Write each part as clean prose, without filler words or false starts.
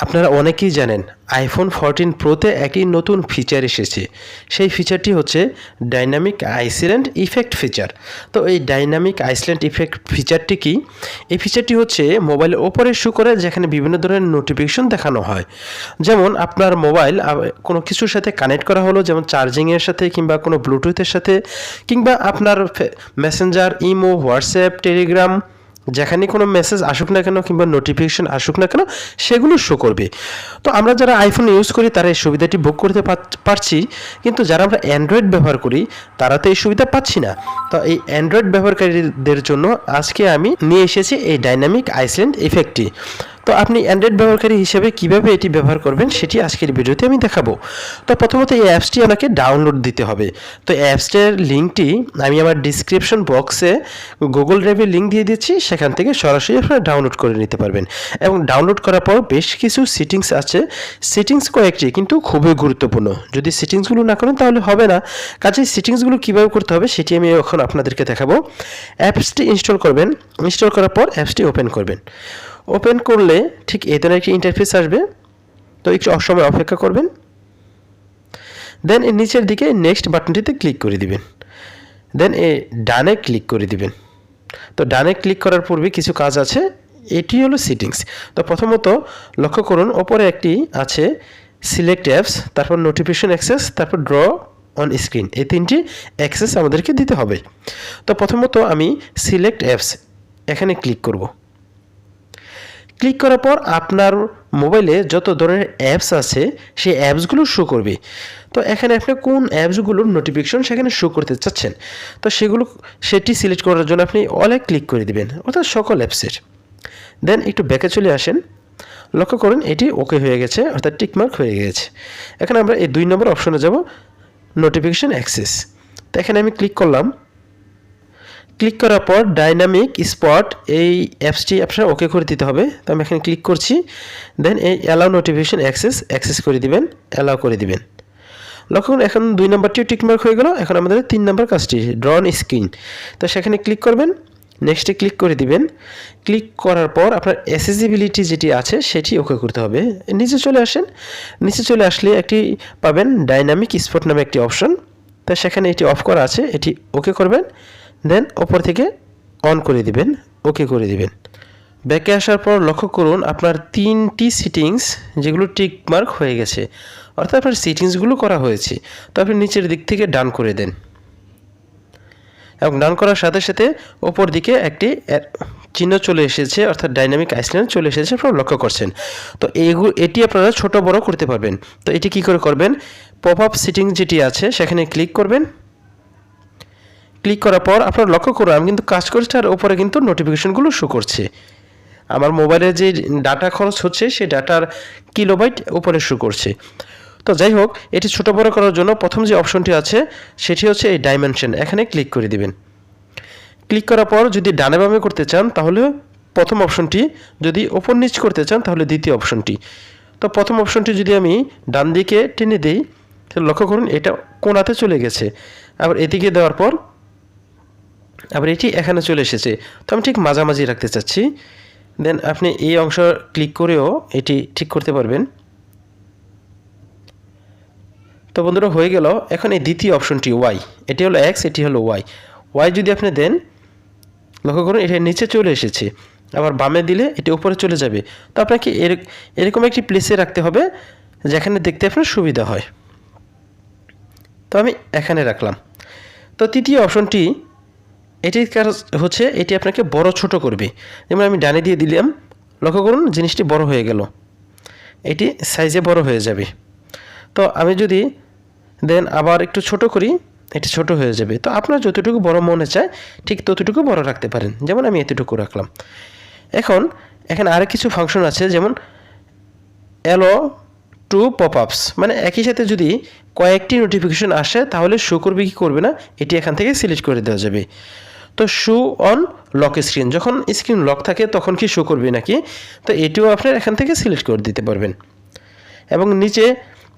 আপনারা অনেকেই জানেন আইফোন 14 প্রোতে একটি নতুন ফিচার এসেছে। সেই ফিচারটি হচ্ছে ডাইনামিক আইসল্যান্ড ইফেক্ট ফিচার। তো এই ডাইনামিক আইসল্যান্ড ইফেক্ট ফিচারটি কি? এই ফিচারটি হচ্ছে মোবাইলের ওপরে শো করে, যেখানে বিভিন্ন ধরনের নোটিফিকেশন দেখানো হয়। যেমন আপনার মোবাইল কোনো কিছুর সাথে কানেক্ট করা হলো, যেমন চার্জিংয়ের সাথে কিংবা কোনো ব্লুটুথের সাথে, কিংবা আপনার মেসেঞ্জার, ইমো, হোয়াটসঅ্যাপ, টেলিগ্রাম, যেখানে কোনো মেসেজ আসুক না কেন কিংবা নোটিফিকেশন আসুক না কেন সেগুলো শো করবে। তো আমরা যারা আইফোন ইউজ করি তারা এই সুবিধাটি ভোগ করতে পারছি, কিন্তু যারা আমরা অ্যান্ড্রয়েড ব্যবহার করি তারা তো এই সুবিধা পাচ্ছি না। তো এই অ্যান্ড্রয়েড ব্যবহারকারীদের জন্য আজকে আমি নিয়ে এসেছি এই ডাইনামিক আইসল্যান্ড ইফেক্টটি। তো আপনি অ্যান্ড্রয়েড ব্যবহারকারী হিসেবে কিভাবে এটি ব্যবহার করবেন সেটি আজকের ভিডিওতে আমি দেখাবো। তো প্রথমত এই অ্যাপসটি আমাকে ডাউনলোড দিতে হবে। তো অ্যাপসটার লিঙ্কটি আমি আমার ডিসক্রিপশন বক্সে গুগল ড্রাইভের লিঙ্ক দিয়ে দিচ্ছি, সেখান থেকে সরাসরি আপনারা ডাউনলোড করে নিতে পারবেন। এবং ডাউনলোড করার পর বেশ কিছু সেটিংস আছে, সেটিংস কয়েকটি কিন্তু খুবই গুরুত্বপূর্ণ। যদি সেটিংসগুলো না করেন তাহলে হবে না। কাজেই সেটিংসগুলো কীভাবে করতে হবে সেটি আমি এখন আপনাদেরকে দেখাবো। অ্যাপসটি ইনস্টল করবেন, ইনস্টল করার পর অ্যাপসটি ওপেন করবেন। ওপেন করলে ঠিক এই ধরনের একটি ইন্টারফেস আসবে। তো একটু সময় অপেক্ষা করবেন, দেন এর নিচের দিকে নেক্সট বাটনটিতে ক্লিক করে দিবেন, দেন ডানে ক্লিক করে দিবেন। তো ডানে ক্লিক করার পূর্বে কিছু কাজ আছে, এটি হলো সেটিংস। তো প্রথমত লক্ষ্য করুন ওপরে একটি আছে সিলেক্ট অ্যাপস, তারপর নোটিফিকেশন অ্যাক্সেস, তারপর ড্র অন স্ক্রিন। এই তিনটি অ্যাক্সেস আমাদেরকে দিতে হবে। তো প্রথমত আমি সিলেক্ট অ্যাপস এখানে ক্লিক করব। ক্লিক করার পর আপনার মোবাইলে যত ধরনের অ্যাপস আছে সেই অ্যাপসগুলো শো করবে। তো এখানে আপনি কোন অ্যাপসগুলোর নোটিফিকেশন সেখানে শো করতে চাচ্ছেন, তো সেটি সিলেক্ট করার জন্য আপনি অলে ক্লিক করে দিবেন, অর্থাৎ সকল অ্যাপসের। দেন একটু ব্যাকে চলে আসেন, লক্ষ্য করুন এটি ওকে হয়ে গেছে, অর্থাৎ টিকমার্ক হয়ে গেছে। এখানে আমরা এই 2 নম্বর অপশনে যাব, নোটিফিকেশন অ্যাক্সেস। তো এখানে আমি ক্লিক করলাম। ক্লিক করার পর ডাইনামিক স্পট এই অ্যাপসটি আপনারা ওকে করে দিতে হবে। তো আমি এখানে ক্লিক করছি, দেন এই অ্যালাউ নোটিফিকেশন অ্যাক্সেস করে দিবেন, অ্যালাউ করে দিবেন। লক্ষ্য করুন এখন 2 নম্বরটিও টিকমার্ক হয়ে গেল। এখন আমাদের 3 নম্বর কাজটি ড্র অন স্ক্রিন। তো সেখানে ক্লিক করবেন, নেক্সটে ক্লিক করে দিবেন। ক্লিক করার পর আপনার অ্যাক্সেসিবিলিটি যেটি আছে সেটি ওকে করতে হবে। নিচে চলে আসেন, নিচে চলে আসলে একটি পাবেন ডাইনামিক স্পট নামে একটি অপশন। তো সেখানে এটি অফ করা আছে, এটি ওকে করবেন, দেন ওপর থেকে অন করে দিবেন, ওকে করে দিবেন। ব্যাকে আসার পর লক্ষ্য করুন আপনার 3টি সেটিংস যেগুলো টিক মার্ক হয়ে গেছে, অর্থাৎ আপনার সেটিংসগুলো করা হয়েছে। তো আপনি নিচের দিক থেকে ডান করে দেন, এবং ডান করার সাথে সাথে ওপর দিকে একটি চিহ্ন চলে এসেছে, অর্থাৎ ডাইনামিক আইসল্যান্ড চলে এসেছে, আপনারা লক্ষ্য করছেন। তো এটি আপনারা ছোট বড় করতে পারবেন। তো এটি কী করে করবেন, পপ আপ সেটিং যেটি আছে সেখানে ক্লিক করবেন। ক্লিক করার পর আপনারা লক্ষ্য করুন আমি কিন্তু কাজ করছি আর ওপরে কিন্তু নোটিফিকেশনগুলো শো করছে। আমার মোবাইলে যে ডাটা খরচ হচ্ছে সেই ডাটার কিলোবাইট উপরে শো করছে। তো যাই হোক, এটি ছোট বড় করার জন্য প্রথম যে অপশনটি আছে সেটি হচ্ছে এই ডাইমেনশন, এখানে ক্লিক করে দিবেন। ক্লিক করার পর যদি ডানে বামে করতে চান তাহলে প্রথম অপশনটি, যদি ওপর নিচ করতে চান তাহলে দ্বিতীয় অপশনটি। তো প্রথম অপশনটি যদি আমি ডান দিকে টেনে দিই, তাহলে লক্ষ্য করুন এটা কোণাতে চলে গেছে। আবার এদিকে দেওয়ার পর আবার এটি এখানে চলে এসেছে। তো আমি ঠিক মাঝামাঝি রাখতে চাচ্ছি। দেন আপনি এই অংশ ক্লিক করেও এটি ঠিক করতে পারবেন। তো বন্ধুরা হয়ে গেল। এখন এই দ্বিতীয় অপশনটি ওয়াই, এটি হলো এক্স, এটি হলো ওয়াই। ওয়াই যদি আপনি দেন, লক্ষ্য করুন এটা নিচে চলে এসেছে, আবার বামে দিলে এটি উপরে চলে যাবে। তো আপনাকে এরকম একটি প্লেসে রাখতে হবে যেখানে দেখতে আপনার সুবিধা হয়। তো আমি এখানে রাখলাম। তো তৃতীয় অপশনটি, এটির কাজ হচ্ছে এটি আপনাকে বড় ছোট করবে। যেমন আমি ডানে দিয়ে দিলাম, লক্ষ্য করুন জিনিসটি বড় হয়ে গেল, এটি সাইজে বড় হয়ে যাবে। তো আমি যদি দেন আবার একটু ছোট করি, এটি ছোট হয়ে যাবে। তো আপনার যতটুকু বড় মনে চায় ঠিক ততটুকু বড় রাখতে পারেন, যেমন আমি এতটুকু রাখলাম। এখানে আরেক কিছু ফাংশন আছে, যেমন অ্যালো টু পপ আপস, মানে একই সাথে যদি কয়েকটি নোটিফিকেশন আসে তাহলে শো করবে কি করবে না এটি এখান থেকে সিলেক্ট করে দেওয়া যাবে। তো শো অন লক স্ক্রিন, যখন স্ক্রিন লক থাকে তখন কি শো করবে নাকি, তো এটিও আপনার এখান থেকে সিলেক্ট করে দিতে পারবেন। এবং নিচে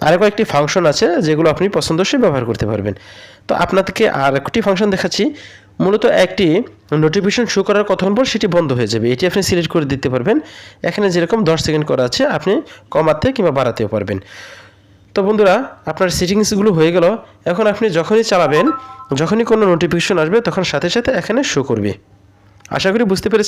আরও কয়েকটি ফাংশন আছে যেগুলো আপনি পছন্দসই ব্যবহার করতে পারবেন। তো আপনাদেরকে আর একটি ফাংশন দেখাচ্ছি, মূলত একটি নোটিফিকেশন শো করার কতক্ষণ পর সেটি বন্ধ হয়ে যাবে, এটি আপনি সিলেক্ট করে দিতে পারবেন। এখানে যেরকম 10 সেকেন্ড করা আছে আপনি কমাতে কিংবা বাড়াতেও পারবেন। তো বন্ধুরা, আপনার সেটিংসগুলো হয়ে গেল। এখন আপনি যখনই চালাবেন, যখনই কোনো নোটিফিকেশন আসবে তখন সাথে সাথে এখানে শো করবে। আশা করি বুঝতে পেরেছেন।